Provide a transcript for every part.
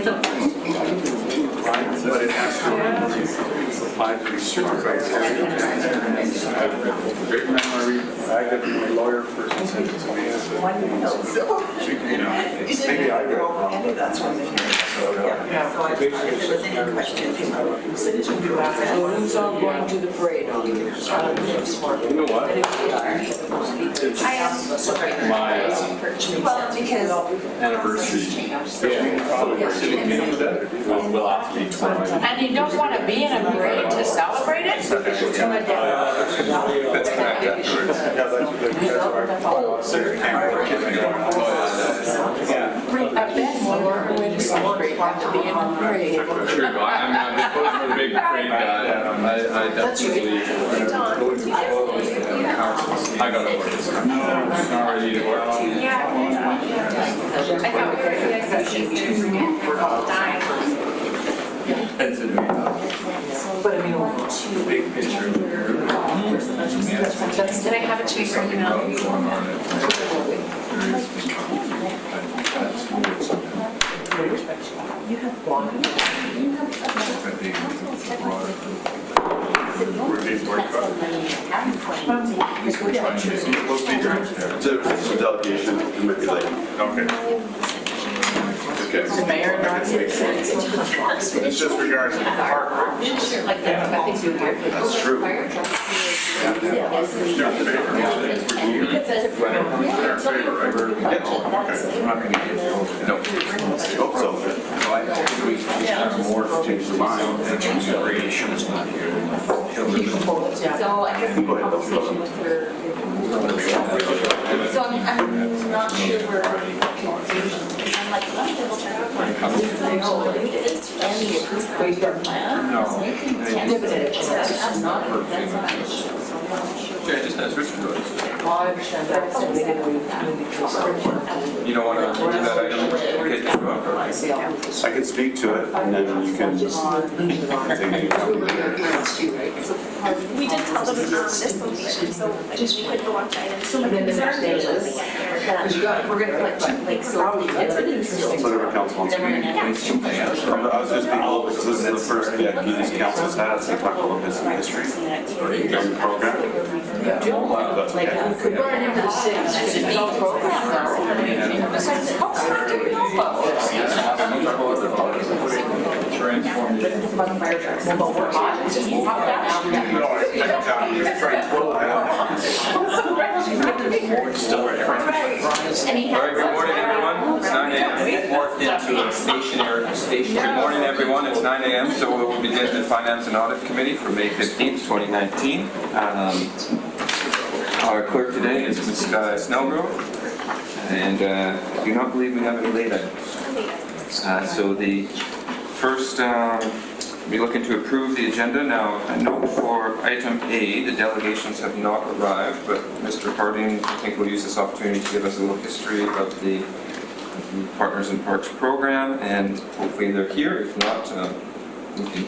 But it has to apply to the supervisor. Great memory. I got my lawyer first and sent it to me. I said, you know, maybe I got it wrong. That's one thing. So I just, if there was any question, Who's all going to the parade on You know what? I am. My well, because anniversary. We'll have to be 20. And you don't want to be in a parade to celebrate it? That's correct. I bet more going to celebrate than to be in a parade. True, I'm opposed to a big parade guy. I definitely. I got over this. No, it's not ready to work. I thought we were going to get dying. But I mean, Big picture. Did I have a change for you now? you have one. It's a delegation, it might be like, Okay. The mayor drives it. It's just regarding the park. Like that's what I think you hear. that's true. They're in favor. They're in favor, right? Okay. I'm not going to give you. No. I hope so. I think we have more to change the mind. And the radiation is not here. So I guess the conversation with her. So I'm not sure where confusion. I'm like, let me double check out my. Any approved plan? No. That's not. Okay, just as Richard goes. I understand that, so we didn't really You don't want to do that item? Okay, just go up. I can speak to it, and then you can just We did tell them about this location, so I just could go on to items. And then the next day is, We're gonna like so. it's an interesting. whatever council wants to be. I was just being a little, because this is the first VIP this council's had, so talk a little bit of history during the program. That's okay. We brought it into the city, it's all programmed now. Transform it. About the fire trucks. Well, we're hot, just pop that No, I think just trying to pull it out. Still right here. All right, good morning, everyone. It's 9 a.m. Morphed into a stationary station. Good morning, everyone. It's 9 a.m. So we will begin the Finance and Audit Committee for May 15th, 2019. Our clerk today is Ms. Snellgrove, and I do not believe we have any late items. So the first, we're looking to approve the agenda. Now, a note for item A, the delegations have not arrived, but Mr. Harding, I think, will use this opportunity to give us a little history of the Partners in Parks program, and hopefully they're here. If not, we can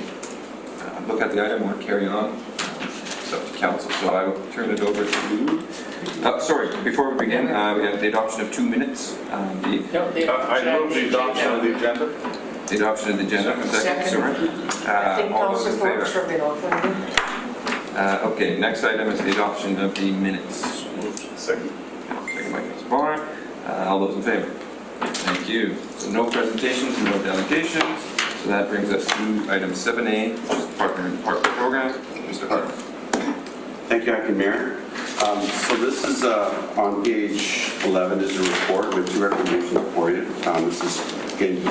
look at the item or carry on. It's up to council. So I will turn it over to, sorry, before we begin, we have the adoption of 2 minutes. I move the adoption of the agenda. The adoption of the agenda. Second, sorry. I think All those in Council favor? Folks are being offered. Okay, next item is the adoption of the minutes. Second. Second by Councilor Barr. All those in favor? Thank you. So no presentations, no delegations. So that brings us to item 7A, which is the Partner in Park program. Mr. Hart. Thank you, Acting Mayor. So this is on page 11 is a report with 2 recommendations for you. This is again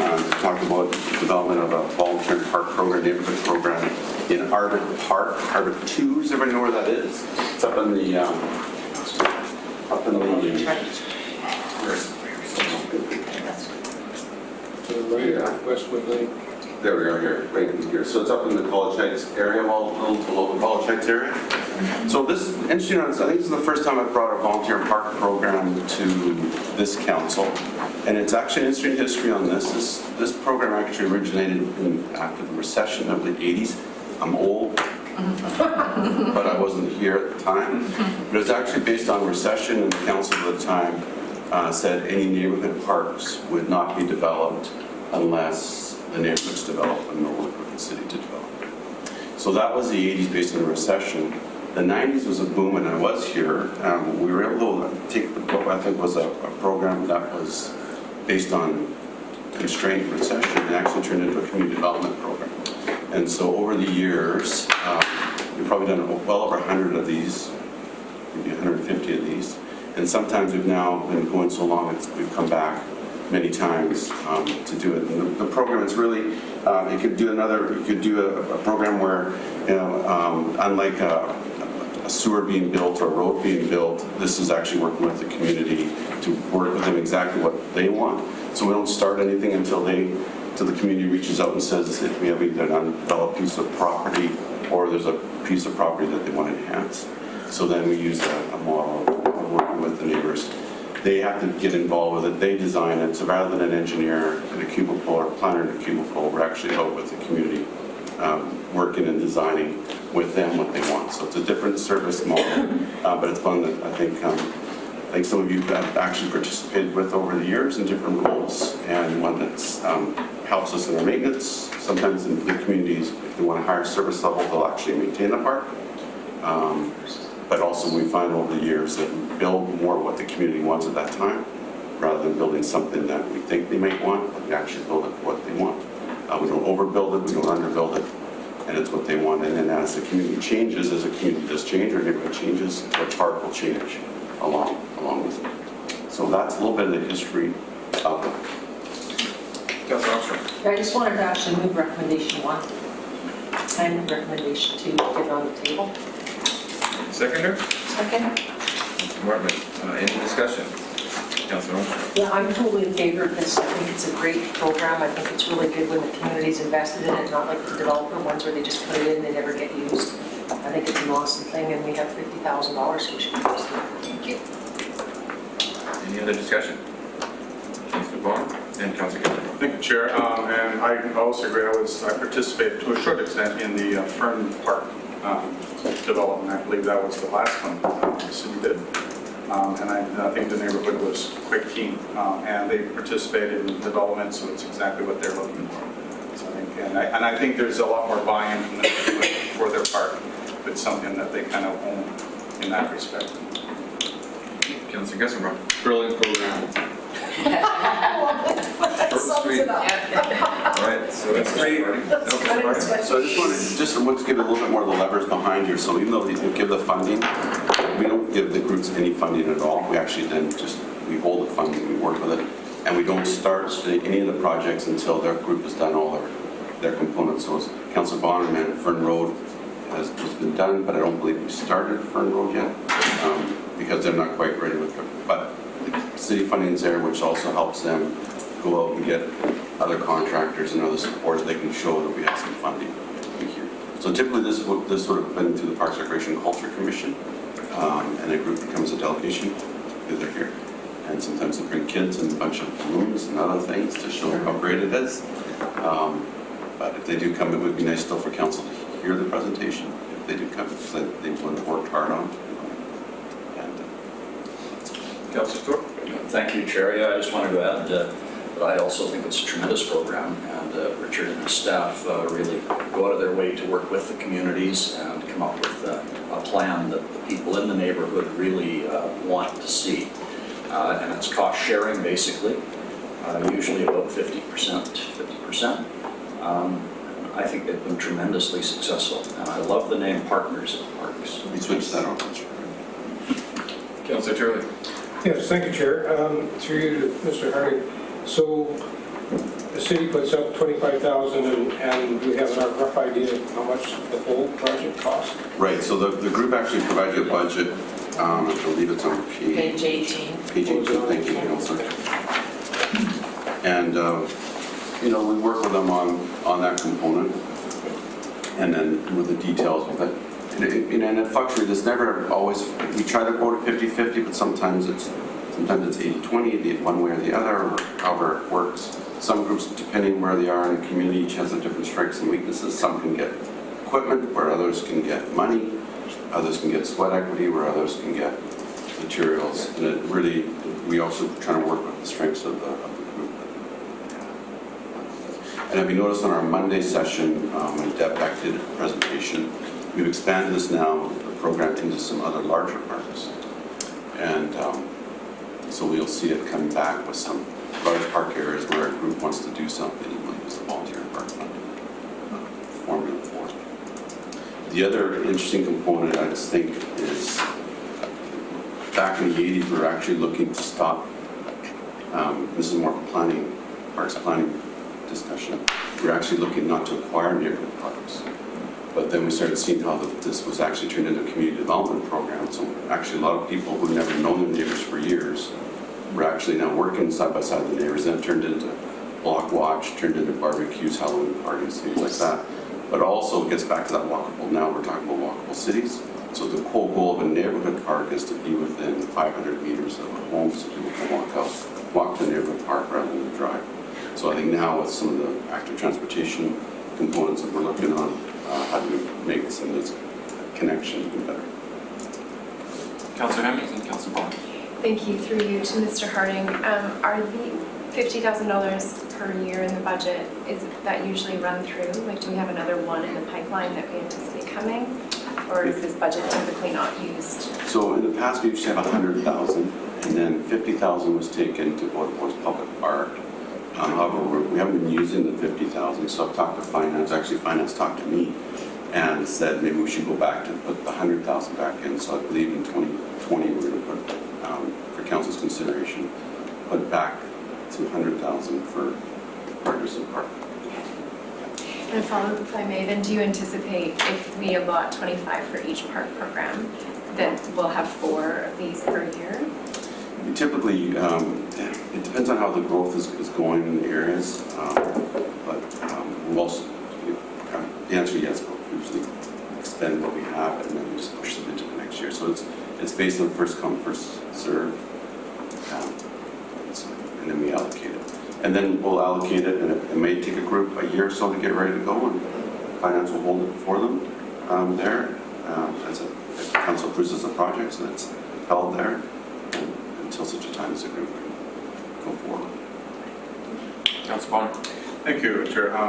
talk about development of a volunteer park program, neighborhood program in Arbor Park. Arbor 2, does everybody know where that is? It's up in the Westwood Lake. there we are here, right in here. So it's up in the College Heights area, well, a little below the College Heights area. So this is interesting. I think this is the first time I've brought a volunteer park program to this council, and it's actually interesting history on this. This program actually originated after the recession of the 80s. I'm old, but I wasn't here at the time. But it's actually based on recession, and the council at the time said any neighborhood parks would not be developed unless the neighborhoods develop and we'll work with the city to develop. So that was the 80s based on the recession. The 90s was a boom, and I was here. We were able to take what I think was a program that was based on constrained recession and actually turned into a community development program. And so over the years, we've probably done well over 100 of these, maybe 150 of these. And sometimes we've now been going so long, we've come back many times to do it. And the program is really, you could do a program where, unlike a sewer being built or a road being built, this is actually working with the community to work with them exactly what they want. So we don't start anything until the community reaches out and says if we have either an undeveloped piece of property or there's a piece of property that they want to enhance. So then we use a model of working with the neighbors. They have to get involved with it. They design it. So rather than an engineer in a cubicle or a planner in a cubicle, we're actually out with the community, working and designing with them what they want. So it's a different service model, but it's one that I think some of you have actually participated with over the years in different roles, and one that helps us in our maintenance. Sometimes in the communities, if they want a higher service level, they'll actually maintain the park. But also we find over the years that we build more what the community wants at that time, rather than building something that we think they might want, but we actually build it for what they want. We don't overbuild it, we don't underbuild it, and it's what they want. And then as the community changes, as the community does change or neighborhood changes, the park will change along with it. So that's a little bit of the history of it. Councilor Armstrong. I just wanted to actually move recommendation 1 and recommendation 2 get it on the table. Seconder? Second. Martin, any discussion? Councilor Armstrong. Yeah, I'm totally in favor of this. I think it's a great program. I think it's really good when the community's invested in it, not like the developer ones where they just put it in and they never get used. I think it's an awesome thing, and we have $50,000 we should be using. Thank you. Any other discussion? Councilor Vaughn and Councilor Kelly. Thank you, Chair. And I also agree. I participated to a short extent in the Fern Park development. I believe that was the last one the city did. And I think the neighborhood was quite keen. And they participated in development, so it's exactly what they're looking for. So I think, and I think there's a lot more buy-in from the neighborhood for their park. It's something that they kind of own in that respect. Councilor Gussenbrough. Brilliant program. Short and sweet. All right, so that's three. So I just want to give a little bit more of the levers behind here. So even though we give the funding, we don't give the groups any funding at all. We actually then we hold the funding, we work with it, and we don't start any of the projects until their group has done all their components. So as Councilor Bonner meant, Fern Road has just been done, but I don't believe we started Fern Road yet because they're not quite ready with it. But the city funding is there, which also helps them go out and get other contractors and other support that they can show that we have some funding here. So typically this sort of been through the Parks Recreation Culture Commission, and a group becomes a delegation because they're here. And sometimes they bring kids and a bunch of balloons and other things to show how great it is. But if they do come, it would be nice still for council to hear the presentation. If they do come, because they've worked hard on it. Councilor Thorpe. Thank you, Chair. Yeah, I just wanted to add that I also think it's a tremendous program, and Richard and his staff really go out of their way to work with the communities and come up with a plan that the people in the neighborhood really want to see. And it's cost sharing, basically, usually about 50%. I think they've been tremendously successful, and I love the name Partners in Parks. We switched that on. Councilor Turley. Yes, thank you, Chair. Through you to Mr. Harding. So the city puts up $25,000 and we have a rough idea of how much the whole project costs? Right, so the group actually provides you a budget. I believe it's on Page 18. Page 18, thank you, Councilor. And, we work with them on that component and then with the details of it. And it fluctuates. It's never always, we try to quote it 50-50, but sometimes it's 80-20, one way or the other, or however it works. Some groups, depending where they are in the community, each has a different strengths and weaknesses. Some can get equipment, where others can get money. Others can get sweat equity, where others can get materials. And it really, we also try to work with the strengths of the group. And if you notice on our Monday session, when Deb Beck did a presentation, we've expanded this now, the program, into some other larger parks. And so we'll see it come back with some large park areas where a group wants to do something, and we'll use the volunteer park funding formula for it. The other interesting component, I just think, is back in the 80s, we were actually looking to stop, this is more planning, parks planning discussion. We were actually looking not to acquire neighborhood parks. But then we started seeing how this was actually turned into a community development program. So actually a lot of people who've never known their neighbors for years were actually now working side by side with the neighbors. Then it turned into block watch, turned into barbecues, Halloween parties, things like that. But also it gets back to that walkable. Now we're talking about walkable cities. So the whole goal of a neighborhood park is to be within 500 meters of a home so people can walk to a neighborhood park rather than drive. So I think now with some of the active transportation components that we're looking on, how do we make some of those connections better? Councillor Hemmings and Councillor Bond. Thank you. Through you to Mr. Harding. Are the $50,000 per year in the budget, is that usually run through? Like, do we have another one in the pipeline that we anticipate coming? Or is this budget typically not used? So in the past, we used to have 100,000, and then 50,000 was taken to go towards public art. However, we haven't been using the 50,000, so I've talked to finance. Actually, finance talked to me and said maybe we should go back to put the 100,000 back in. So I believe in 2020 we're going to put, for council's consideration, put back to 100,000 for partners in park. And a follow-up, if I may, then do you anticipate if we allot 25 for each park program, that we'll have 4 of these per year? Typically, it depends on how the growth is going in the areas, but we'll also, the answer is yes, we'll usually expend what we have and then we just push them into the next year. So it's based on first come, first serve, and then we allocate it. And then we'll allocate it, and it may take a group a year or so to get ready to go, and finance will hold it for them there as a council approves the project, so it's held there until such a time as a group can go forward. Councillor Bond. Thank you, Chair. I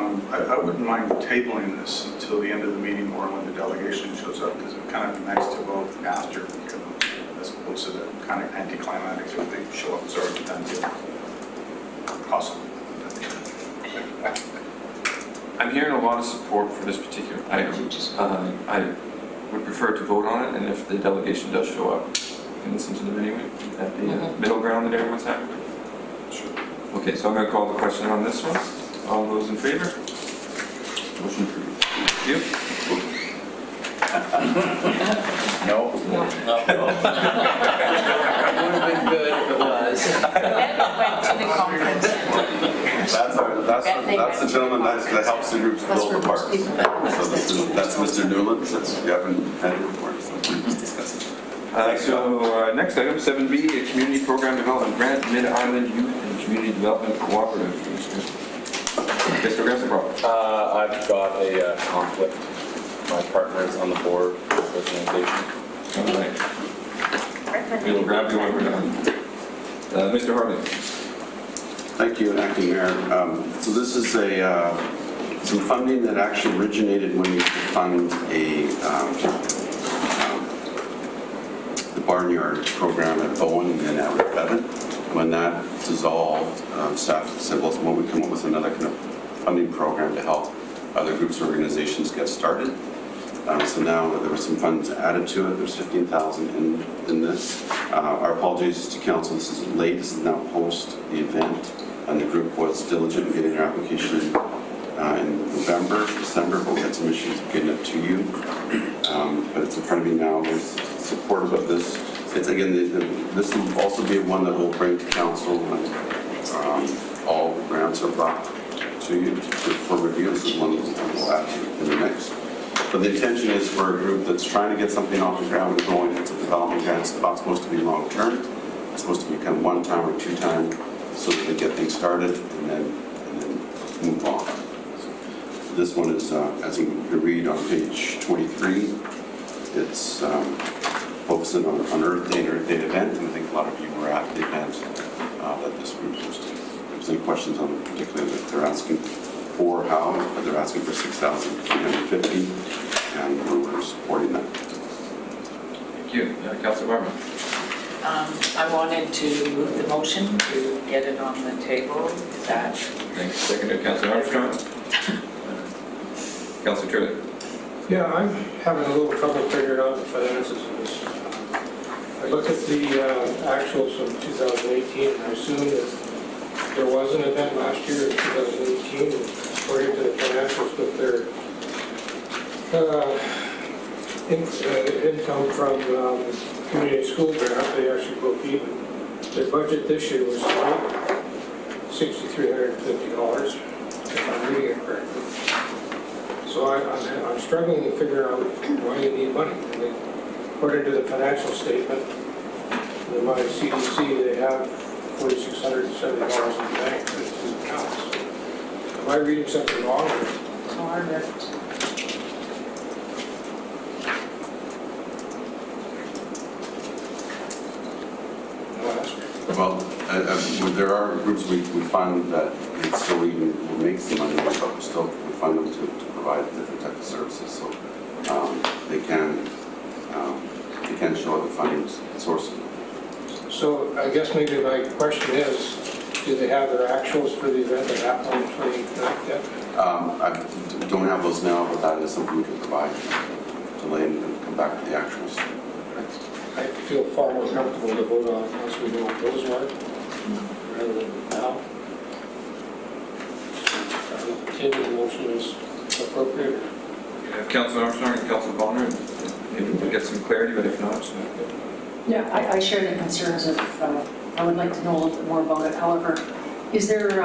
wouldn't mind tabling this until the end of the meeting or when the delegation shows up, because it's kind of nice to vote after, as opposed to the kind of anticlimactic if they show up, it's already done deal. Awesome. I'm hearing a lot of support for this particular item. I would prefer to vote on it, and if the delegation does show up, we can listen to them anyway at the middle ground that everyone's happy with. Sure. Okay, so I'm going to call the question on this one. All those in favor? Motion approved. Thank you. No. It would have been good if it was. Went to the conference. That's the gentleman that helps the groups build the parks. So that's Mr. Newland. You haven't had a report, so please discuss it. So next item, 7B, a community program development grant, Mid-Island Youth and Community Development Cooperative. Mr. Gressel. I've got a conflict. My partner is on the board of this organization. All right. We will grab you when we're done. Mr. Harding. Thank you, Acting Mayor. So this is some funding that actually originated when we fund the barnyard program at Bowen and then out at Bevan. When that dissolved, staff said, well, when we come up with another kind of funding program to help other groups or organizations get started. So now there were some funds added to it. There's 15,000 in this. Our apologies to council. This is late. This is now post the event, and the group was diligent in getting their application in November, December. We'll get some issues getting it to you, but it's in front of me now. There's supportive of this. It's again, this will also be one that we'll bring to council when all grants are brought to you for review. This is one that we'll add to in the mix. But the intention is for a group that's trying to get something off the ground and going into development grants. It's not supposed to be long term. It's supposed to be kind of 1 time or 2 time so that they get things started and then move on. So this one is, as you can read on page 23, it's focusing on Earth Day and Earth Day event. And I think a lot of you were at the event that this group was to. If there's any questions on it, particularly that they're asking, for how, but they're asking for $6,350, and we're supporting that. Thank you. Councilor Barber. I wanted to move the motion to get it on the table. Is that? Thanks. Seconded, Councilor Armstrong. Councilor Turley. Yeah, I'm having a little trouble figuring out the finances of this. I look at the actuals from 2018, and I assume that there was an event last year in 2018, and according to the financials with their income from community school grant, they actually broke even. Their budget this year was $6,350, if I'm reading it correctly. So I'm struggling to figure out why you need money. I mean, according to the financial statement, in my CDC, they have $4,670 in the bank for the two accounts. Am I reading something wrong? So our lift. Well, there are groups we fund that it still even makes the money, but still we fund them to provide different types of services. So they can show the funding source. So I guess maybe my question is, do they have their actuals for the event that happened on the 29th yet? I don't have those now, but that is something we can provide to Lane and come back to the actuals. I feel far more comfortable to vote on it once we know what those are, rather than now. Continue the motion is appropriate. Councilor Armstrong and Councilor Bonner. Maybe we'll get some clarity, but if not, Yeah, I share the concerns of, I would like to know a little bit more about it. However, is there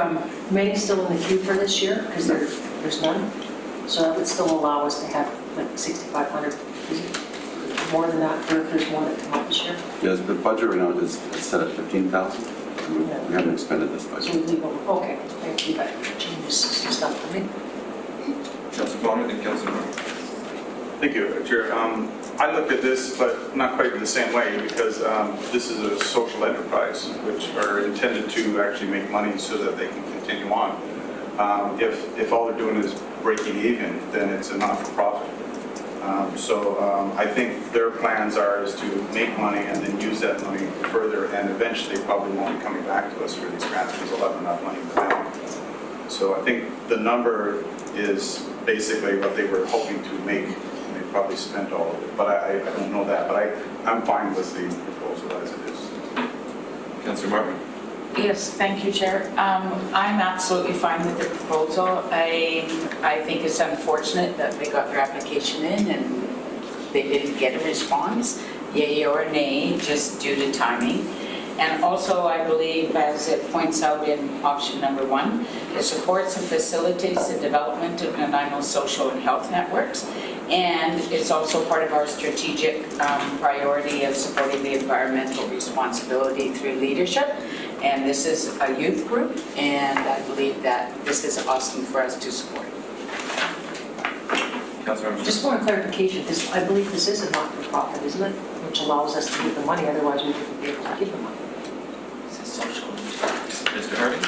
many still in the queue for this year? Because there's none. So that would still allow us to have like 6,500. Is it more than that for if there's more that come up this year? Yes, the budget right now is set at 15,000. We haven't expended this So budget. we leave them, okay, thank you, that changes some stuff for me. Councilor Bonner, then Councilor Barber. Thank you, Chair. I looked at this, but not quite in the same way, because this is a social enterprise, which are intended to actually make money so that they can continue on. If all they're doing is breaking even, then it's a not-for-profit. So I think their plans are is to make money and then use that money further, and eventually probably won't be coming back to us for these grants because they'll have enough money for them. So I think the number is basically what they were hoping to make. They probably spent all of it, but I don't know that. But I'm fine with the proposal as it is. Councilor Martin. Yes, thank you, Chair. I'm absolutely fine with the proposal. I think it's unfortunate that they got their application in and they didn't get a response, yay or nay, just due to timing. And also, I believe, as it points out in option number 1, it supports and facilitates the development of Nanaimo social and health networks. And it's also part of our strategic priority of supporting the environmental responsibility through leadership. And this is a youth group, and I believe that this is awesome for us to support. Councilor Armstrong. Just one clarification, because I believe this is a not-for-profit, isn't it? Which allows us to give the money, otherwise we wouldn't be able to give the money. It's a social. Mr. Harding.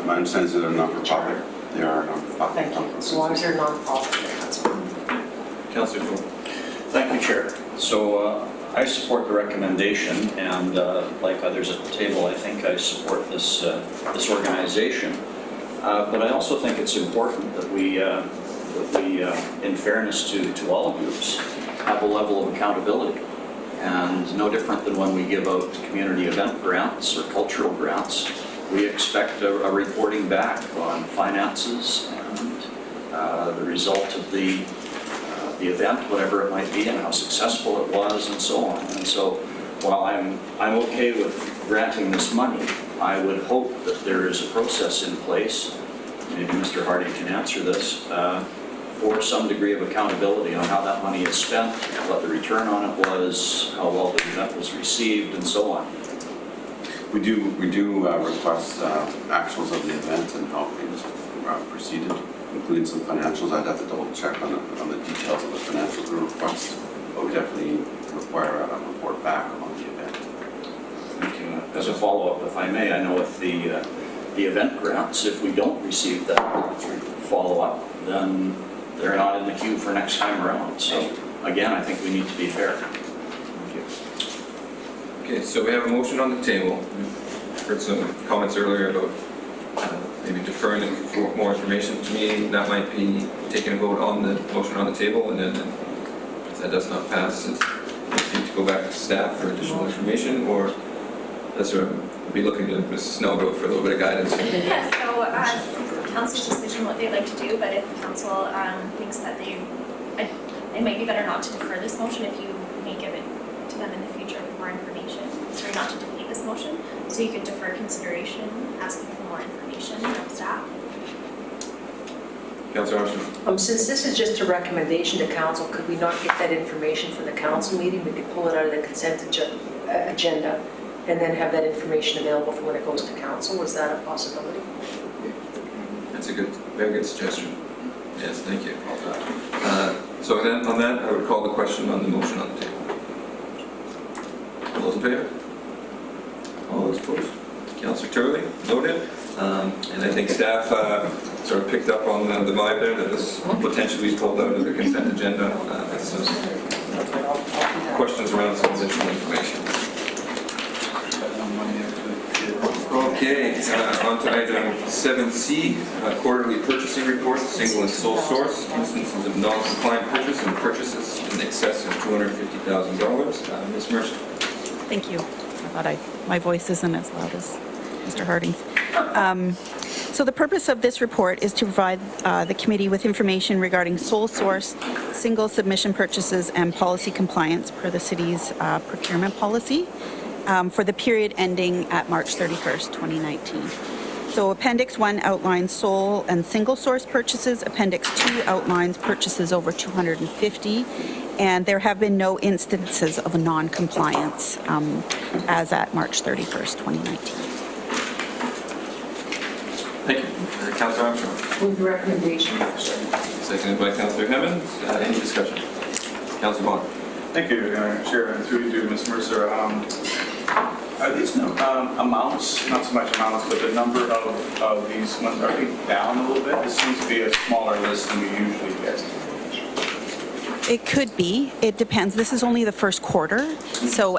My understanding is that they're not-for-profit. They are not-for-profit. Thank you. As long as they're non-profit, that's fine. Councilor Toole. Thank you, Chair. So I support the recommendation, and like others at the table, I think I support this organization. But I also think it's important that we in fairness to all groups, have a level of accountability. And no different than when we give out community event grants or cultural grants, we expect a reporting back on finances and the result of the event, whatever it might be, and how successful it was, and so on. And so, while I'm okay with granting this money, I would hope that there is a process in place. Maybe Mr. Harding can answer this. For some degree of accountability on how that money is spent, what the return on it was, how well the event was received, and so on. We do request actuals of the event and how things proceeded, including some financials. I'd have to double check on the details of the financials we request, but we definitely require a report back on the event. Thank you. As a follow-up, if I may, I know with the event grants, if we don't receive that then they're not in the queue for next time around. So again, I think we need to be fair. Okay, so we have a motion on the table. We've heard some comments earlier about maybe deferring it for more information. To me, that might be taking a vote on the motion on the table, and then if that does not pass, it's need to go back to staff for additional information, or that's where we'll be looking to Mrs. Snellgrove for a little bit of guidance. Yeah, so council's decision what they'd like to do, but if council thinks that it might be better not to defer this motion if you may give it to them in the future with more information. Sorry, not to defeat this motion, so you could defer consideration, asking for more information from staff. Councilor Armstrong. Since this is just a recommendation to council, could we not get that information for the council meeting? We could pull it out of the consent agenda and then have that information available for when it goes to council. Is that a possibility? That's a very good suggestion. Yes, thank you. So then on that, I would call the question on the motion on the table. All those in favor? All those opposed? Councilor Turley, noted. And I think staff sort of picked up on the vibe there that this potentially be pulled out of the consent agenda with some questions around some additional information. Okay, on to item 7C, quarterly purchasing report, single and sole source, instances of non-compliant purchase and purchases in excess of $250,000. Ms. Mercer. Thank you. I thought my voice isn't as loud as Mr. Harding's. So the purpose of this report is to provide the committee with information regarding sole source, single submission purchases, and policy compliance per the city's procurement policy for the period ending at March 31st, 2019. So Appendix 1 outlines sole and single source purchases. Appendix 2 outlines purchases over 250, and there have been no instances of non-compliance as at March 31st, 2019. Thank you. Councilor Armstrong. Move the recommendation. Seconded by Councilor Hemmons. Any discussion? Councilor Vaughn. Thank you, Chair, and through you to Ms. Mercer. Are these amounts, not so much amounts, but the number of these ones, are they down a little bit? This seems to be a smaller list than we usually get. It could be. It depends. This is only the first quarter, so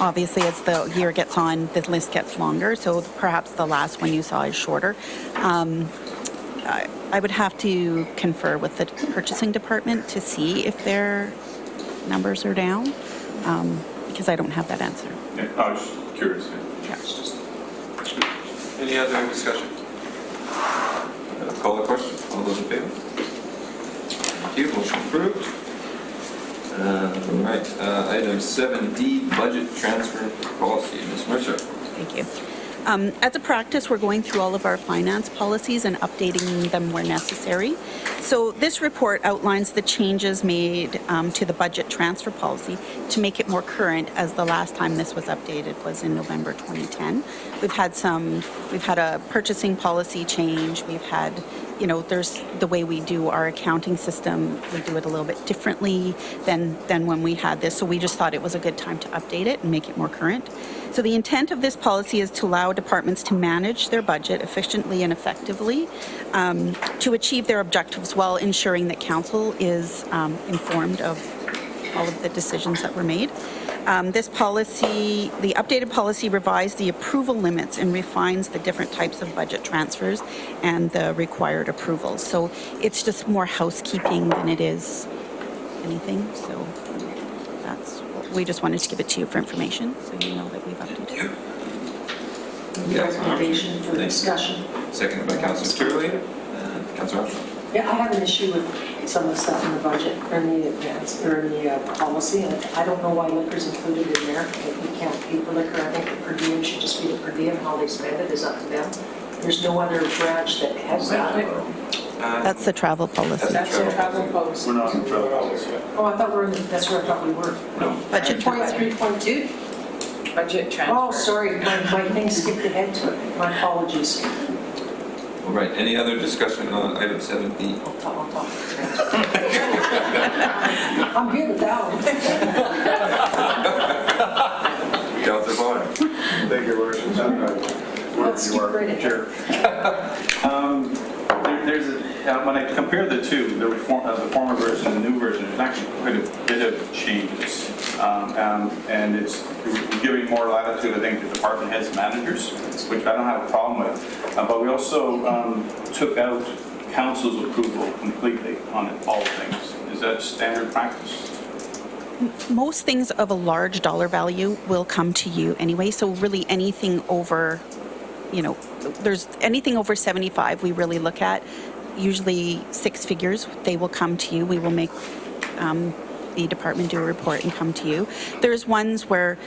obviously, as the year gets on, the list gets longer, so perhaps the last one you saw is shorter. I would have to confer with the purchasing department to see if their numbers are down, because I don't have that answer. Yeah, I was just curious. Any other discussion? Call the question. All those in favor? Thank you. Motion approved. Right. Item 7D, budget transfer policy. Ms. Mercer. Thank you. As a practice, we're going through all of our finance policies and updating them where necessary. So this report outlines the changes made to the budget transfer policy to make it more current, as the last time this was updated was in November 2010. We've had a purchasing policy change. We've had, there's the way we do our accounting system. We do it a little bit differently than when we had this. So we just thought it was a good time to update it and make it more current. So the intent of this policy is to allow departments to manage their budget efficiently and effectively to achieve their objectives while ensuring that council is informed of all of the decisions that were made. This policy, the updated policy, revised the approval limits and refines the different types of budget transfers and the required approvals. So it's just more housekeeping than it is anything. So we just wanted to give it to you for information, so you know that we've updated it. Recommendation for discussion. Seconded by Councilor Turley. Councilor Armstrong. Yeah, I have an issue with some of the stuff in the budget, or in the advance, or in the policy, and I don't know why liquor's included in there. If we can't pay for liquor, I think the per diem should just be the per diem. How they spend it is up to them. There's no other branch that has that. That's the travel policy. That's the travel policy. We're not in travel policy yet. Oh, I thought that's where I thought we were. No. Budget transfer. 23.2? Budget transfer. Oh, sorry, my thing skipped ahead to it. My apologies. All right. Any other discussion on item 7B? I'll talk. I'm good with that one. Councilor Vaughn. Thank you, Your Worship. Let's skip right ahead. Chair. There's When I compare the two, the former version and the new version, there's actually quite a bit of changes. And it's giving more latitude, I think, to department heads and managers, which I don't have a problem with. But we also took out council's approval completely on all things. Is that standard practice? Most things of a large dollar value will come to you anyway, so really anything over, there's anything over 75 we really look at, usually 6 figures, they will come to you. We will make the department do a report and come to you. There's ones where,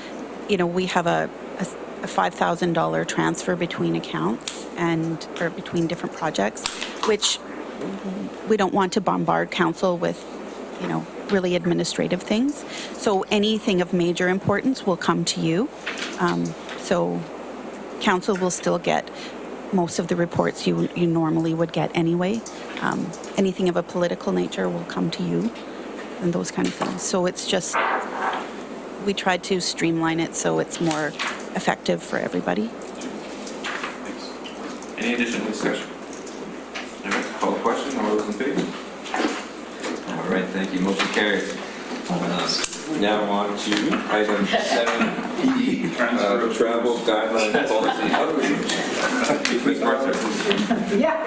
we have a $5,000 transfer between accounts or between different projects, which we don't want to bombard council with, really administrative things. So anything of major importance will come to you. So council will still get most of the reports you normally would get anyway. Anything of a political nature will come to you and those kind of things. So it's just, we tried to streamline it so it's more effective for everybody. Thanks. Any additional discussion? All right, call the question. All those in favor? All right, thank you. Motion carries. Now on to item 7E, travel guideline policy outreach. Ms. Martha. Yeah.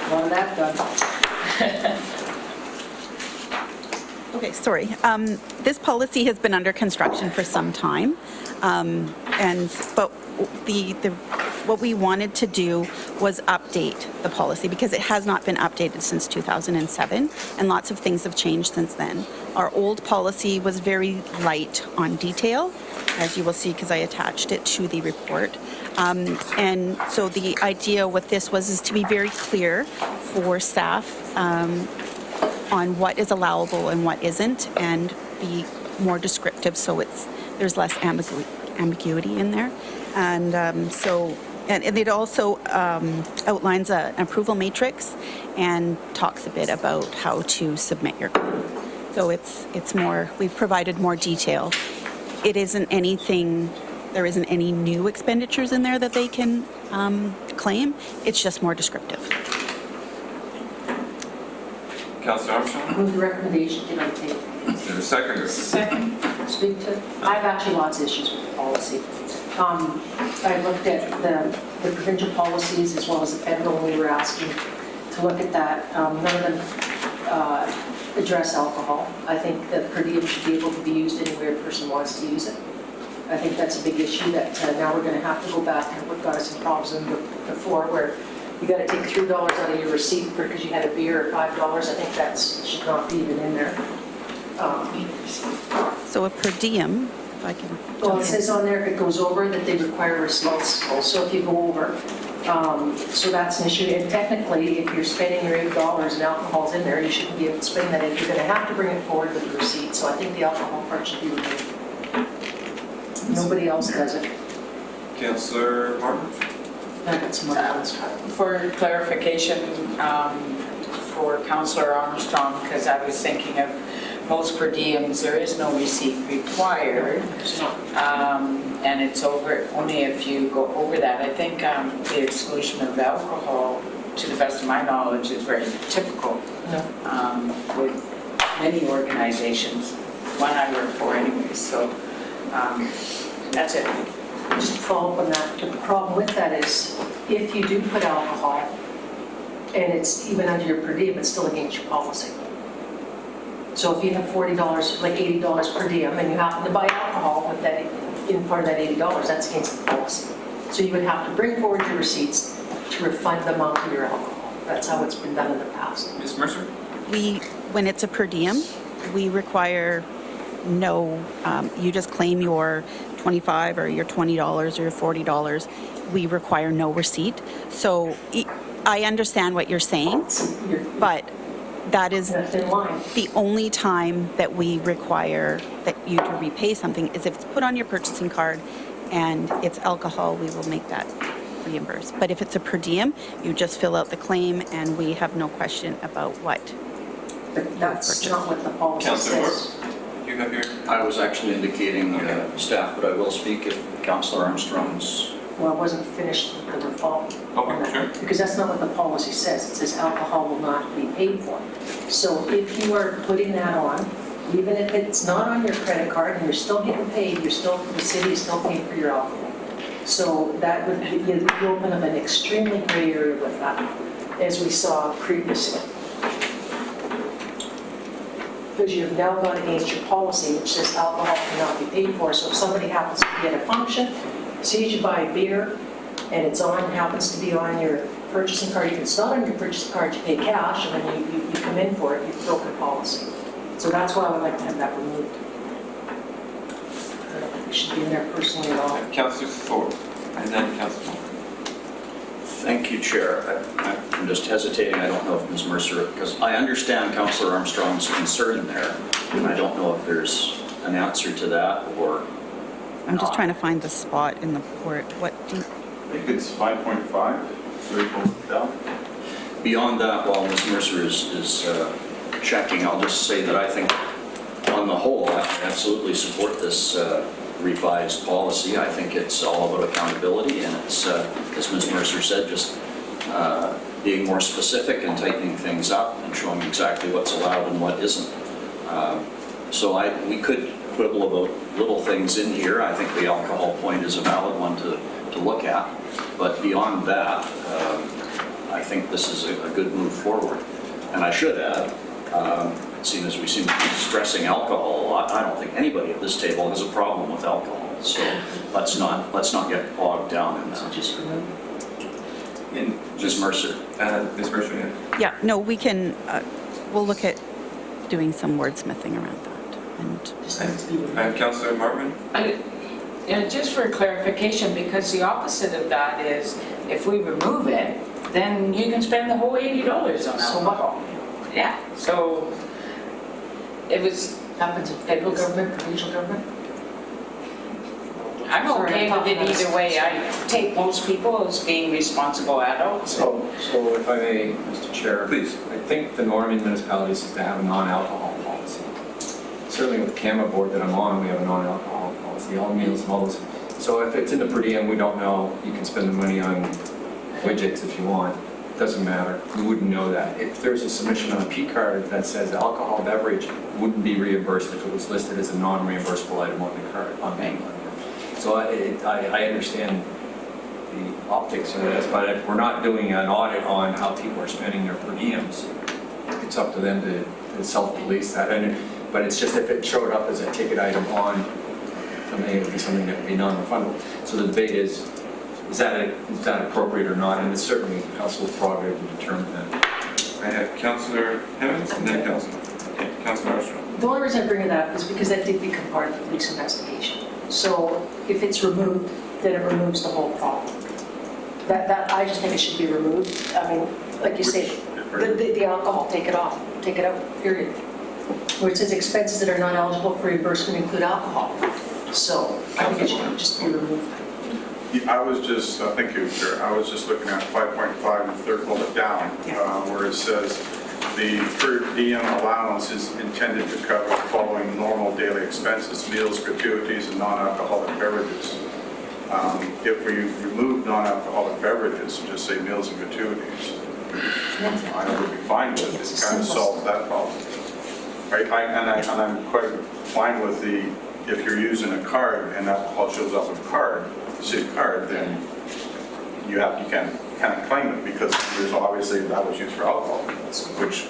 Well, that's done. Okay, sorry. This policy has been under construction for some time, but what we wanted to do was update the policy because it has not been updated since 2007, and lots of things have changed since then. Our old policy was very light on detail, as you will see because I attached it to the report. And so the idea with this is to be very clear for staff on what is allowable and what isn't, and be more descriptive so there's less ambiguity in there. And and it also outlines an approval matrix and talks a bit about how to submit your claim. So it's more, we've provided more detail. It isn't anything, there isn't any new expenditures in there that they can claim. It's just more descriptive. Councillor Armstrong? Move the recommendation, can I take? Is there a second? Second. Speak to? I have actually lots of issues with the policy. I looked at the provincial policies as well as the federal, and we were asking to look at that. None of them address alcohol. I think that per diem should be able to be used anywhere a person wants to use it. I think that's a big issue that now we're going to have to go back, and we've got some problems before where you got to take $3 out of your receipt because you had a beer, or $5. I think that should not be even in there. So a per diem, if I can. Well, it says on there if it goes over that they require receipts. So if you go over, so that's an issue. And technically, if you're spending your $8 and alcohol's in there, you shouldn't be able to spend that if you're going to have to bring it forward with the receipt. So I think the alcohol part should be removed. Nobody else does it. Councillor Martin? I got some other ones. For clarification, for Councillor Armstrong, because I was thinking of most per diems, there is no receipt required. There's not. And it's only if you go over that. I think the exclusion of alcohol, to the best of my knowledge, is very typical with many organizations, one I work for anyway, so that's it. Just to follow up on that, the problem with that is if you do put alcohol and it's even under your per diem, it's still against your policy. So if you have $40, like $80 per diem, and you happen to buy alcohol with that in part of that $80, that's against the policy. So you would have to bring forward your receipts to refund the amount of your alcohol. That's how it's been done in the past. Ms. Mercer? When it's a per diem, we require you just claim your $25 or your $20 or your $40. We require no receipt. So I understand what you're saying, but that is the only time that we require that you to repay something is if it's put on your purchasing card and it's alcohol, we will make that reimbursed. But if it's a per diem, you just fill out the claim and we have no question about what. But that's not what the policy Councillor says. You have your... I was actually indicating staff, but I will speak if Councillor Armstrong's well, I wasn't finished with the referral. Okay, sure. Because that's not what the policy says. It says alcohol will not be paid for. So if you are putting that on, even if it's not on your credit card and you're still getting paid, the city is still paying for your alcohol. So that would, you open up an extremely gray area with that, as we saw previously. Because you've now gone against your policy, which says alcohol cannot be paid for. So if somebody happens to be at a function, sees you buy beer, and it's on, happens to be on your purchasing card, if it's not on your purchasing card, you pay cash, and then you come in for it, you've broken policy. So that's why I would like to have that removed. I don't think it should be in there personally at all. Councillor Ford, and then Councillor. Thank you, Chair. I'm just hesitating. I don't know if Ms. Mercer, because I understand Councillor Armstrong's concern there, and I don't know if there's an answer to that or I'm just not. trying to find the spot in the report. What do you, I think it's 5.5, so we pull it down. Beyond that, while Ms. Mercer is checking, I'll just say that I think on the whole, I absolutely support this revised policy. I think it's all about accountability, and it's, as Ms. Mercer said, just being more specific and tightening things up and showing exactly what's allowed and what isn't. So we could quibble about little things in here. I think the alcohol point is a valid one to look at. But beyond that, I think this is a good move forward. And I should add, seeing as we seem to be stressing alcohol a lot, I don't think anybody at this table has a problem with alcohol. So let's not get bogged down in So that. just remove. Ms. Mercer. Ms. Mercer, yeah. yeah, no, we can, we'll look at doing some wordsmithing around that. And Just needs to be removed. And Councillor Martin? Yeah, just for clarification, because the opposite of that is if we remove it, then you can spend the whole $80 on So what? alcohol. Yeah, so it was, Happens in federal government, provincial government? I'm Sorry, okay I'm with it talking either way. I take most people as being responsible adults. So if I may, Mr. Chair. Please. I think the norm in municipalities is to have a non-alcohol policy. Certainly with the CAMA board that I'm on, we have a non-alcohol policy, all meals and all those. So if it's in the per diem, we don't know, you can spend the money on widgets if you want. It doesn't matter. We wouldn't know that. If there's a submission on a P card that says alcohol beverage wouldn't be reimbursed if it was listed as a non-reimbursable item on the card, on the So I understand the optics of this, but if we're not doing an audit on how people are spending their per diems, it's up to them to self-police that. But it's just if it showed up as a ticket item on something, it would be something that would be non-refundable. So the debate is that appropriate or not? And it's certainly council's prerogative to determine that. I have Councillor Hemmings and then Councillor Armstrong. The only reason I bring it up is because that did become part of the police investigation. So if it's removed, then it removes the whole problem. That I just think it should be removed. I mean, like you say, the alcohol, take it off, take it out, period. Where it says expenses that are not eligible for reimbursement include alcohol. So I think it should just be removed. Yeah, I was just, thank you, Chair. I was just looking at 5.5 and third bullet down, where it says the per diem allowance is intended to cover the following normal daily expenses: meals, gratuities, and non-alcoholic beverages. If we remove non-alcoholic beverages and just say meals and gratuities, I would be fine with it. It kind of solves that problem. Right? And I'm quite fine with if you're using a card and alcohol shows up on a card, city card, then you can kind of claim it because there's obviously that was used for alcohol, which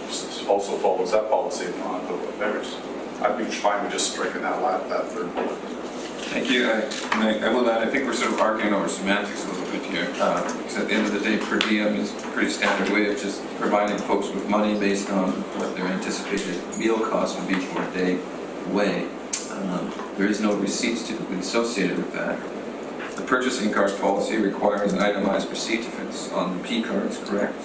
also follows that policy of non-alcoholic beverages. I'd be fine with just striking that third bullet. Thank you. I will add, I think we're sort of arguing over semantics a little bit here. Because at the end of the day, per diem is a pretty standard way of just providing folks with money based on what their anticipated meal costs would be for a day away. There is no receipts typically associated with that. The purchasing card policy requires an itemized receipt if it's on the P cards, correct?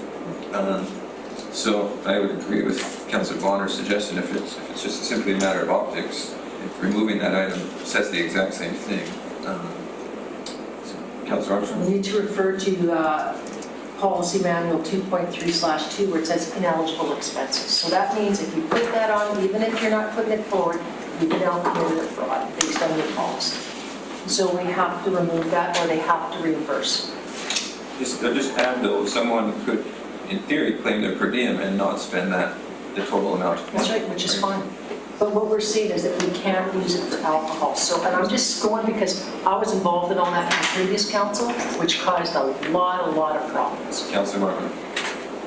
So I would agree with Councillor Bonner's suggestion. If it's just simply a matter of optics, if removing that item says the exact same thing. Councillor Armstrong? We need to refer to Policy Manual 2.3/2 where it says ineligible expenses. So that means if you put that on, even if you're not putting it forward, you can now commit a fraud based on your policy. So we have to remove that or they have to reimburse. Just add though, someone could, in theory, claim their per diem and not spend the total amount. That's right, which is fine. But what we're seeing is that we can't use it for alcohol. So, and I'm just going because I was involved in all that in the previous council, which caused a lot of problems. Councillor Martin.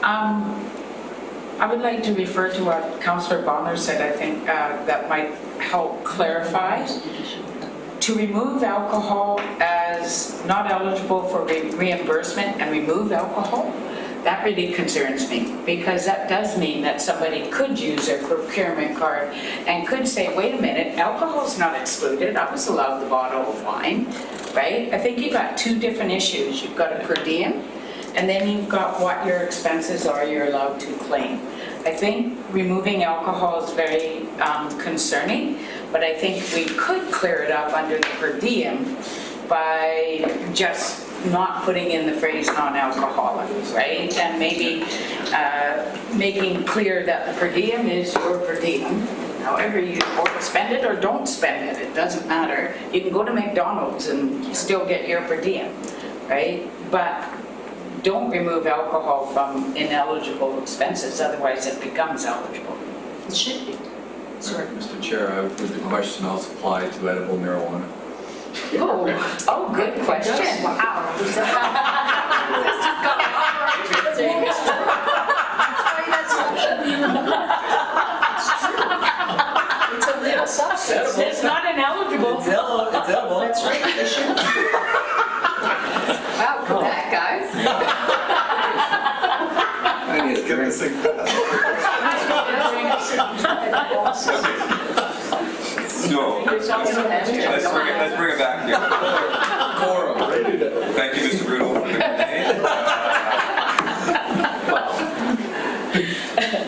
I would like to refer to what Councillor Bonner said. I think that might help clarify. To remove alcohol as not eligible for reimbursement and remove alcohol, that really concerns me, because that does mean that somebody could use their procurement card and could say, wait a minute, alcohol's not excluded, I was allowed the bottle of wine, right? I think you've got two different issues. You've got a per diem, and then you've got what your expenses are you're allowed to claim. I think removing alcohol is very concerning, but I think we could clear it up under the per diem by just not putting in the phrase non-alcoholic, right? And maybe making clear that the per diem is your per diem. However, you or spend it or don't spend it doesn't matter. You can go to McDonald's and still get your per diem, right? But don't remove alcohol from ineligible expenses, otherwise it becomes eligible. It should be. Sorry, Mr. Chair, would the question also apply to edible marijuana? Oh, good question. Wow. This just got a lot more interesting. It's a real substance. It's not ineligible. That's right, it should be. Wow, Quebec, guys. I need to get this thing So, let's bring it back here. Thank you, Mr. Brutal, for the grenade.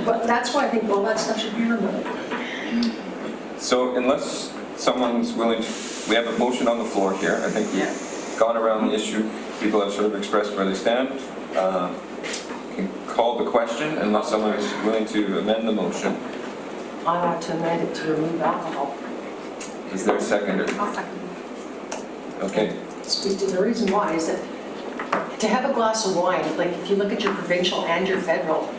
But that's why I think all that stuff should be removed. So unless someone's willing, we have a motion on the floor here. I think we've gone around the issue. People have sort of expressed where they stand. Can call the question unless someone is willing to amend the motion. I want to amend it to remove alcohol. Is there a seconder? I'll second. Okay. The reason why is that to have a glass of wine, like if you look at your provincial and your federal,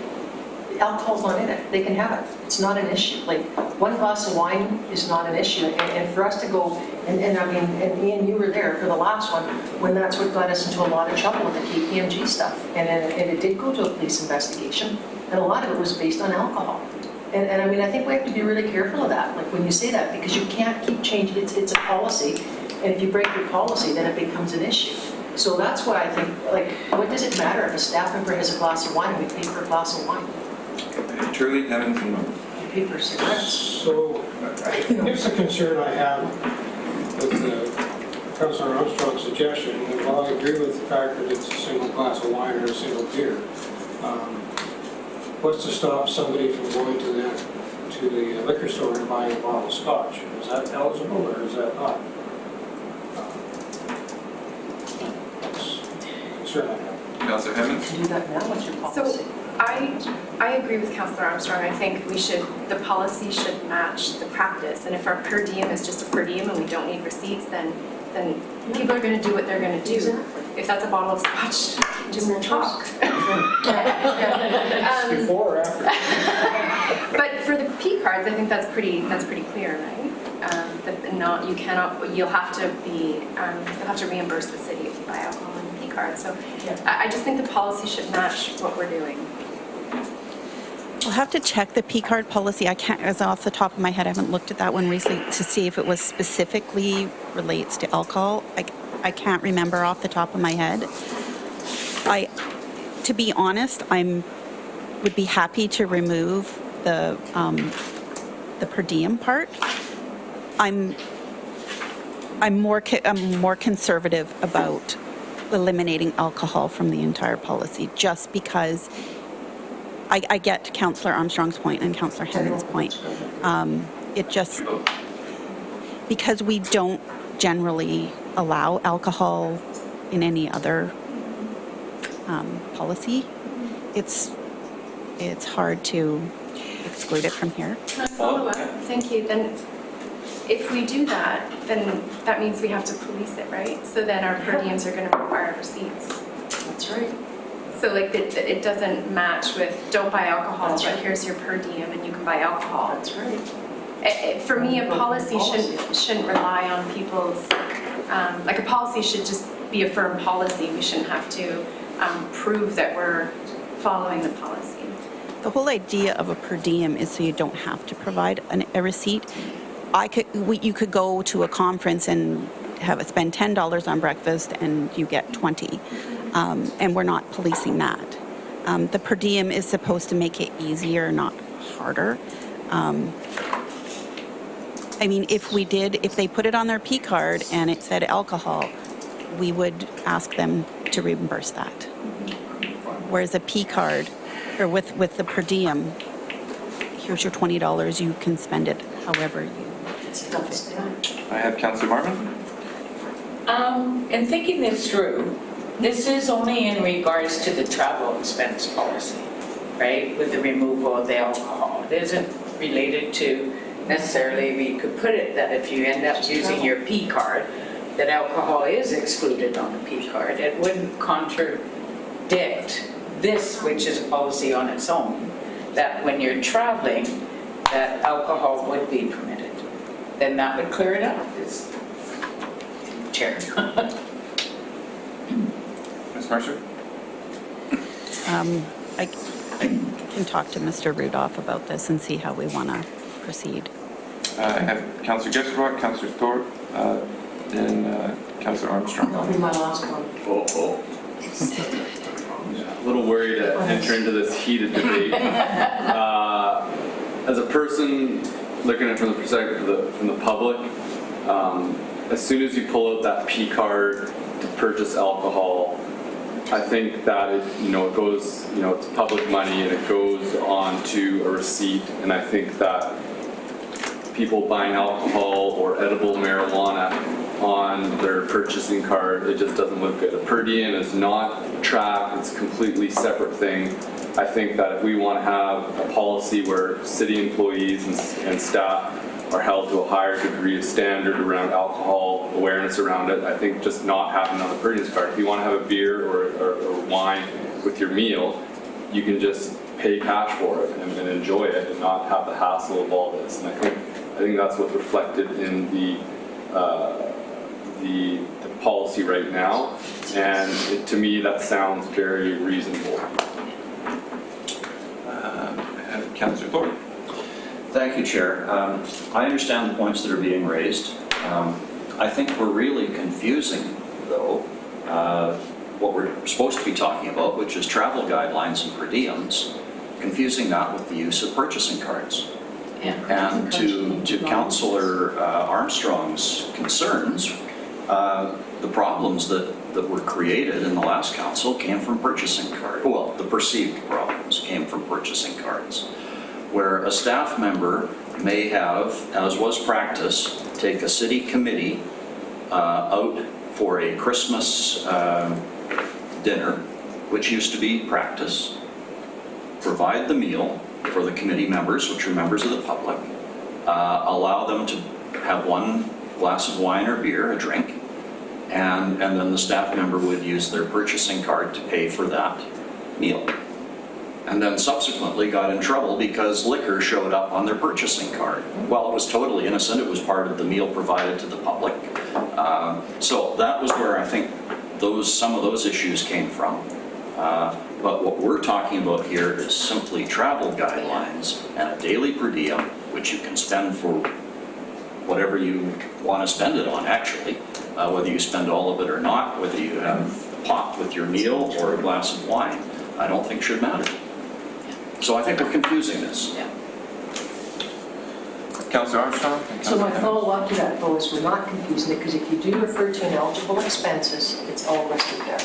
alcohol's not in it. They can have it. It's not an issue. Like one glass of wine is not an issue. And for us to go, and I mean, and Ian, you were there for the last one, when that's what got us into a lot of trouble with the KPMG stuff. And it did go to a police investigation. And a lot of it was based on alcohol. And I mean, I think we have to be really careful of that, like when you say that, because you can't keep changing, it's a policy, and if you break your policy, then it becomes an issue. So that's why I think, like, what does it matter if a staff member has a glass of wine, we pay for a glass of wine, Truly, Evans and we pay for cigarettes. So here's the concern I have with Councilor Armstrong's suggestion. And while I agree with the fact that it's a single glass of wine or a single beer, what's to stop somebody from going to the liquor store and buying a bottle of scotch? Is that eligible or is that not? That's a concern I have. Councillor Hemmons? To do that now, what's your policy? So I agree with Councillor Armstrong. I think the policy should match the practice. And if our per diem is just a per diem and we don't need receipts, then people are going to do what they're going to do. Exactly. If that's a bottle of scotch, just talk. Before or after? But for the P cards, I think that's pretty clear, right? You'll have to reimburse the city if you buy alcohol on the P card. So I just think the policy should match what we're doing. I'll have to check the P card policy. I can't, as off the top of my head, I haven't looked at that one recently to see if it was specifically relates to alcohol. I can't remember off the top of my head. To be honest, would be happy to remove the per diem part. I'm more conservative about eliminating alcohol from the entire policy, just because I get Councillor Armstrong's point and Councillor Hemmons' point. It just, because we don't generally allow alcohol in any other policy, it's hard to exclude it from here. Can I follow up? Thank you. Then if we do that, then that means we have to police it, right? So then our per diems are gonna require receipts. That's right. So like it doesn't match with, don't buy alcohol, That's but right. here's your per diem and you can buy alcohol. That's right. For me, a policy shouldn't rely on people's, like a policy should just be a firm policy. We shouldn't have to prove that we're following the policy. The whole idea of a per diem is so you don't have to provide a receipt. You could go to a conference and spend $10 on breakfast and you get 20, and we're not policing that. The per diem is supposed to make it easier, not harder. I mean, if they put it on their P card and it said alcohol, we would ask them to reimburse that. Whereas a P card, or with the per diem, here's your $20, you can spend it however you. It's a double standard. I have Councillor Martin. In thinking this through, this is only in regards to the travel expense policy, right? With the removal of the alcohol. It isn't related to necessarily, we could put it that if you end up using your P card, that alcohol is excluded on the P card. It wouldn't contradict this, which is a policy on its own, that when you're traveling, that alcohol would be permitted. Then that would clear it up, Chair. Ms. Mercer? I can talk to Mr. Rudolph about this and see how we want to proceed. I have Councillor Gesselbrock, Councillor Thorpe, then Councillor Armstrong. That'll be my last one. A little worried to enter into this heated debate. As a person looking at it from the perspective from the public, as soon as you pull out that P card to purchase alcohol, I think that it goes, it's public money and it goes on to a receipt, and I think that people buying alcohol or edible marijuana on their purchasing card, it just doesn't look good. A per diem is not tracked, it's a completely separate thing. I think that if we want to have a policy where city employees and staff are held to a higher degree of standard around alcohol awareness around it, I think just not having it on the per diem card. If you want to have a beer or wine with your meal, you can just pay cash for it and enjoy it and not have the hassle of all this. And I think that's what's reflected in the policy right now, and to me that sounds very reasonable. Councillor Thorpe. Thank you, Chair. I understand the points that are being raised. I think we're really confusing, though, what we're supposed to be talking about, which is travel guidelines and per diems, confusing that with the use of purchasing cards. And to Councillor Armstrong's concerns, the problems that were created in the last council came from purchasing cards. Well, the perceived problems came from purchasing cards, where a staff member may have, as was practice, take a city committee out for a Christmas dinner, which used to be practice, provide the meal for the committee members, which are members of the public, allow them to have one glass of wine or beer, a drink, and then the staff member would use their purchasing card to pay for that meal. And then subsequently got in trouble because liquor showed up on their purchasing card. Well, it was totally innocent, it was part of the meal provided to the public. So that was where I think some of those issues came from. But what we're talking about here is simply travel guidelines and a daily per diem, which you can spend for whatever you want to spend it on, actually. Whether you spend all of it or not, whether you have pot with your meal or a glass of wine, I don't think should matter. So I think we're confusing this. Councillor Armstrong. So my follow-up to that, though, is we're not confusing it, because if you do refer to ineligible expenses, it's all listed there.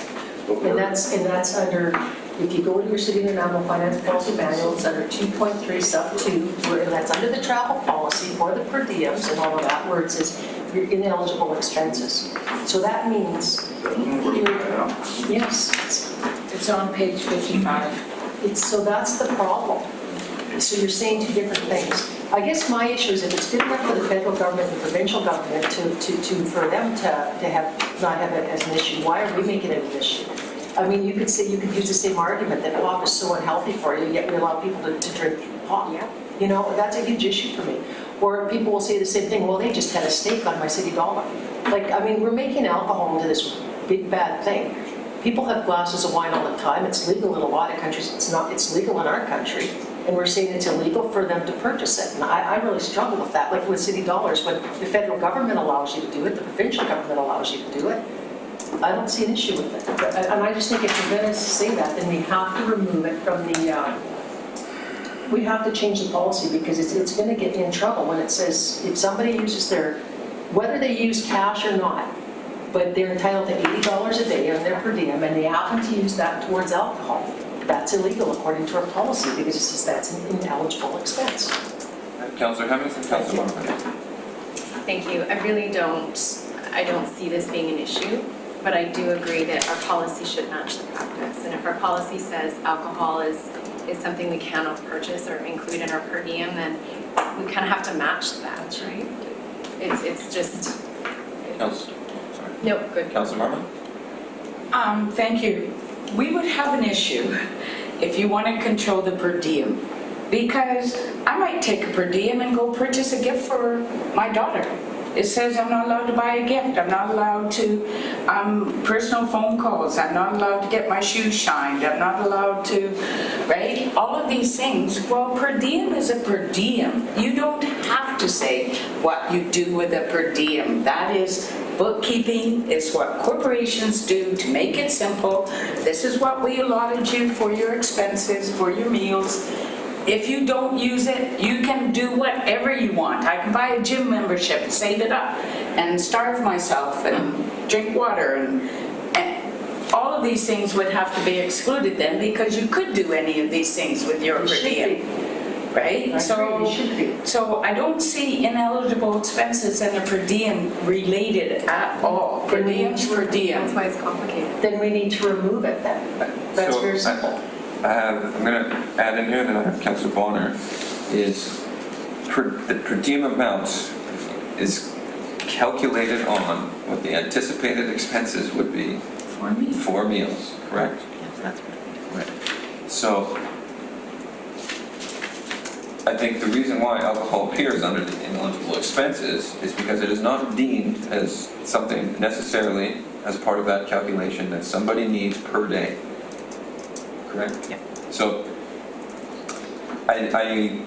And that's under, if you go to your city and animal finance policy manual, it's under 2.3 sub 2, and that's under the travel policy for the per diems and all of that, where it says your ineligible expenses. So that means, yes, It's on page 55. so that's the problem. So you're saying two different things. I guess my issue is if it's good enough for the federal government, the provincial government for them to not have it as an issue, why are we making it an issue? I mean, you could use the same argument that pot is so unhealthy for you, yet we allow people to drink pot. Yeah. You know, that's a huge issue for me. Or people will say the same thing, well, they just had a steak on my city dollar. Like, I mean, we're making alcohol into this big bad thing. People have glasses of wine all the time. It's legal in a lot of countries. It's not. It's legal in our country. And we're saying it's illegal for them to purchase it. And I really struggle with that. Like with city dollars, when the federal government allows you to do it, the provincial government allows you to do it, I don't see an issue with it. And I just think if you're going to say that, then we have to remove it from the, we have to change the policy because it's going to get you in trouble when it says if somebody uses whether they use cash or not, but they're entitled to $80 a day on their per diem and they happen to use that towards alcohol, that's illegal according to our policy because it says that's an ineligible expense. Councillor Hemmings and Councillor Martin. Thank you. I really don't see this being an issue, but I do agree that our policy should match the practice. And if our policy says alcohol is something we cannot purchase or include in our per diem, then we kind of have to match that, right? It's just, Councillor, sorry. no, good. Councillor Martin? Thank you. We would have an issue if you want to control the per diem, because I might take a per diem and go purchase a gift for my daughter. It says I'm not allowed to buy a gift, I'm not allowed to, personal phone calls, I'm not allowed to get my shoes shined, I'm not allowed to, right? All of these things. Well, per diem is a per diem. You don't have to say what you do with a per diem. That is bookkeeping, is what corporations do to make it simple. This is what we allotted you for your expenses, for your meals. If you don't use it, you can do whatever you want. I can buy a gym membership and save it up and starve myself and drink water and all of these things would have to be excluded then because you could do any of these things with your per diem. Right? So I don't see ineligible expenses and a per diem related at all. Per diem's per diem. That's why it's complicated. Then we need to remove it then. That's So, very simple. I'm going to add in here that I have Councillor Bonner, is the per diem amount is calculated on what the anticipated expenses would be For me. for meals, correct? Yes, that's what Right. So I think the reason why alcohol appears under the ineligible expenses is because it is not deemed as something necessarily as part of that calculation that somebody needs per day. Correct? Yeah. So I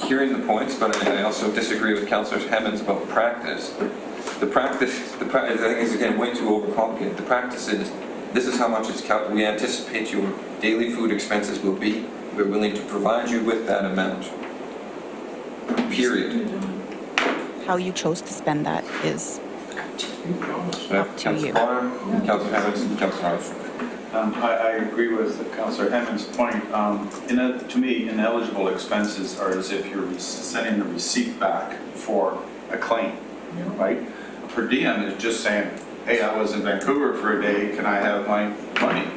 hearing the points, but I also disagree with Councillor Hemmings about practice. The practice, I think is again way too overcomplicated. The practice is, this is how much we anticipate your daily food expenses will be. We're willing to provide you with that amount. Period. How you chose to spend that is up to Councillor you. Bonner, Councillor Hemmings, and Councillor Armstrong. I agree with Councillor Hemmings' point. To me, ineligible expenses are as if you're sending a receipt back for a claim, right? A per diem is just saying, hey, I was in Vancouver for a day, can I have my money,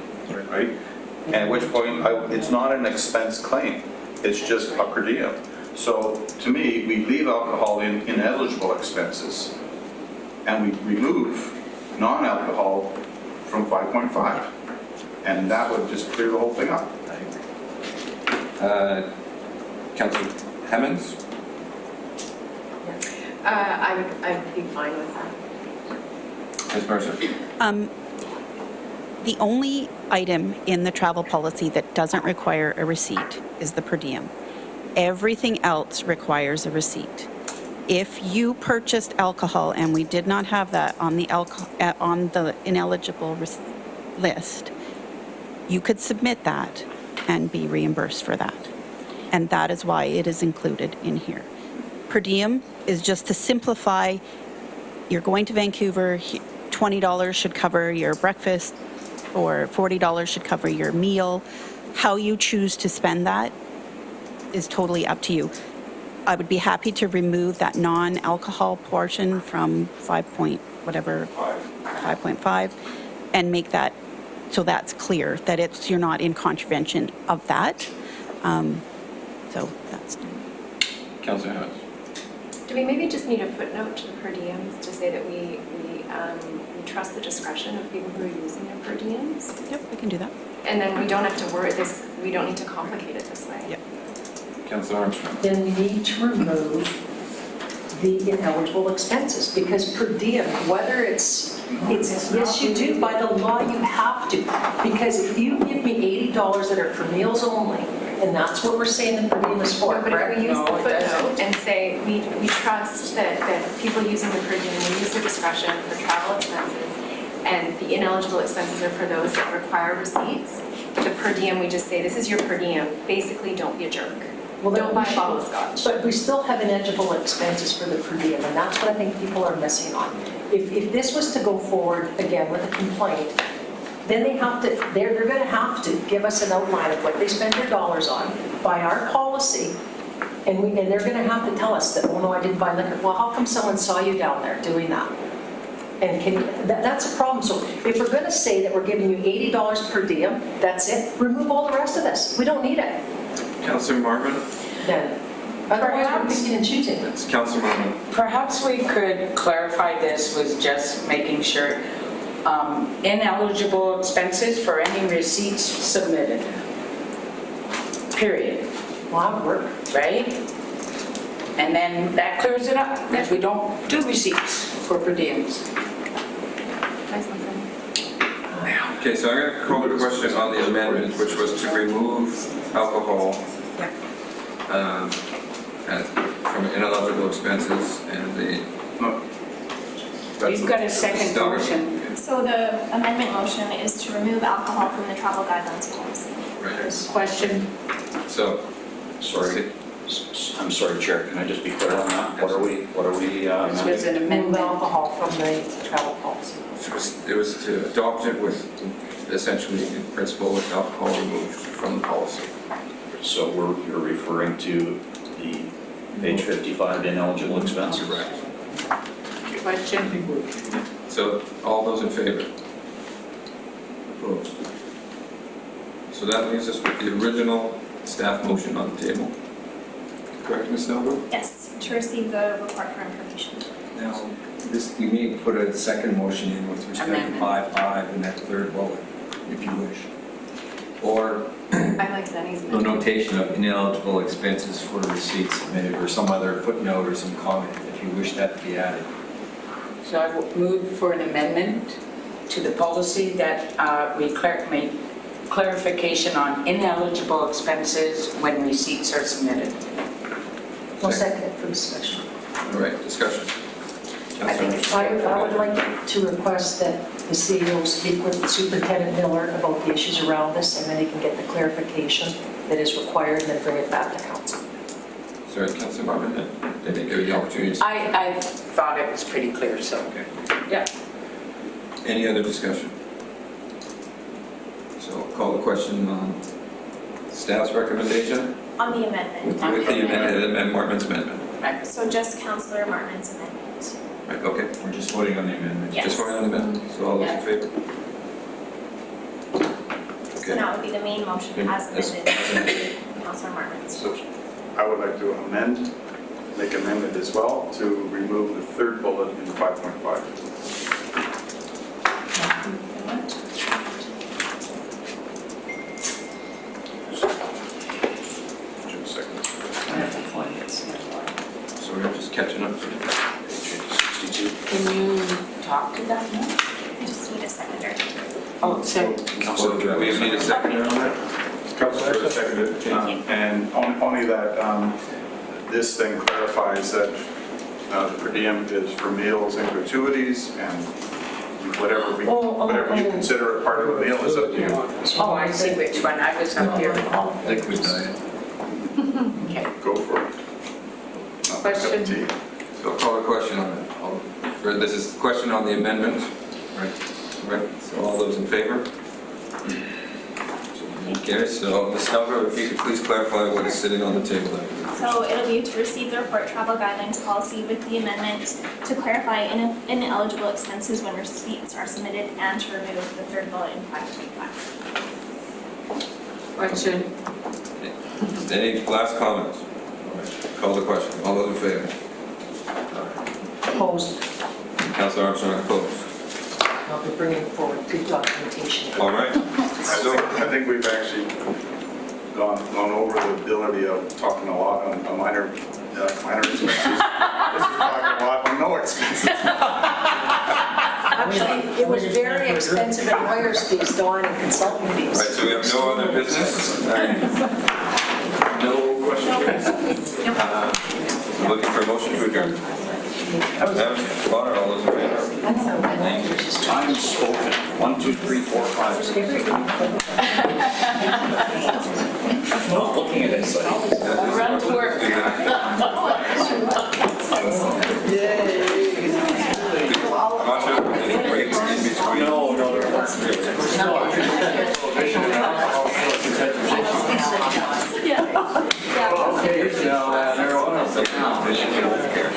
right? And at which point, it's not an expense claim, it's just a per diem. So to me, we leave alcohol in ineligible expenses and we remove non-alcohol from 5.5. And that would just clear the whole thing up. Councillor Hemmings? I would be fine with that. Ms. Mercer? The only item in the travel policy that doesn't require a receipt is the per diem. Everything else requires a receipt. If you purchased alcohol and we did not have that on the ineligible list, you could submit that and be reimbursed for that. And that is why it is included in here. Per diem is just to simplify. You're going to Vancouver, $20 should cover your breakfast, or $40 should cover your meal. How you choose to spend that is totally up to you. I would be happy to remove that non-alcohol portion from 5.5 and make that so that's clear that you're not in contravention of that. So that's done. Councillor Harris. Do we maybe just need a footnote to the per diems to say that we trust the discretion of people who are using their per diems? Yep, we can do that. And then we don't have to worry this, we don't need to complicate it this way. Yep. Councillor Armstrong. Then we need to remove the ineligible expenses, because per diem, whether it's, yes, you do, by the law, you have to. Because if you give me $80 that are for meals only, and that's what we're saying the per diem is for, No, but if correct? we use the No, it doesn't. footnote and say, we trust that people using the per diem will use their discretion for travel expenses, and the ineligible expenses are for those that require receipts. The per diem, we just say, this is your per diem, basically don't be a jerk. Well, then Don't buy a bottle of scotch. But we still have ineligible expenses for the per diem, and that's what I think people are missing on. If this was to go forward again with a complaint, then they have to, they're gonna have to give us an outline of what they spend their dollars on by our policy, and they're gonna have to tell us that, oh no, I didn't buy liquor. Well, how come someone saw you down there doing that? And that's a problem. So if we're gonna say that we're giving you $80 per diem, that's it, remove all the rest of this. We don't need it Councillor Marvin. then. Otherwise, we're Perhaps- picking and choosing. It's Councillor Marvin. Perhaps we could clarify this with just making sure ineligible expenses for any receipts submitted. Period, Well, that would work. right? And then that clears it up, because we don't do receipts for per diems. Nice one, Sam. Okay, so I'm going to call the question on the amendment, which was to remove alcohol from ineligible expenses and the... You've got a second motion. So the amendment motion is to remove alcohol from the travel guidelines policy. Right. Question? So, Sorry, I'm sorry, Chair, can I just be clear on that? What are we This was amending? an Remove amendment. alcohol from the travel policy. it was to adopt it with essentially in principle with alcohol removed from the policy. So you're referring to the page 55 ineligible expense? Correct. Question? So all those in favor? Opposed? So that leaves us with the original staff motion on the table. Correct, Ms. Nelbro? Yes, to receive the report for information. Now, this, you may put a second motion in with respect to Amendment. 5.5 in that third bullet, if you wish. Or I like Zenny's a amendment. notation of ineligible expenses for receipts submitted, or some other footnote or some comment, if you wish that to be added. So I will move for an amendment to the policy that we make clarification on ineligible expenses when receipts are submitted. We'll second it for discussion. All right, discussion. I think it's I would like to request that the CEO speak with Superintendent Miller about the issues around this, and then he can get the clarification that is required and then bring it back to council. Sorry, Councillor Marvin, did they give you the opportunity to... I thought it was pretty clear, so, Okay. yeah. Any other discussion? So I'll call the question on staff's recommendation On the amendment. with the Martin's amendment. Right. So just Councillor Martin's amendment. Right, okay. We're just voting on the amendment. Yes. Just voting on the amendment, so all those in favor? So Okay. now would be the main motion as amended, Councillor Martin's. So I would like to make amendment as well to remove the third bullet in 5.5. Just a second. So we're just catching up to Page 62. Can you talk to that now? I just need a seconder. Oh, so, So do we need a seconder on that? Councilor seconded, and only that this then clarifies that the per diem is for meals and gratuities, and whatever you consider a part of a meal is up to you. oh, I see which one, I was up here. Liquid diet. Okay. Go for it. Question? Tea. So I'll call a question on it. This is the question on the amendment. Right. Right, so all those in favor? Okay, so Ms. Helga, if you could please clarify what is sitting on the table there. So it'll be to receive the report travel guidelines policy with the amendment to clarify ineligible expenses when receipts are submitted and to remove the third bullet in 5.5. Question? Any last comments? Call the question. All those in favor? Opposed, Councilor Armstrong opposed. I'll be bringing forward good documentation. All right. So, I think we've actually gone over the ability of talking a lot on minor expenses. This is talking a lot on no expenses. Actually, it was very expensive at lawyers' fees, Dawn, and consultant all right, fees. so we have no other business. No questions? Looking for a motion to adjourn. Evan, Bonner, all those in favor? Time spoken. 1, 2, 3, 4, 5, 6. Not looking at it, so. Run to work. I'm not sure if there's any breaks in between. No, there aren't. Yeah. Okay, now, there are. Healthcare.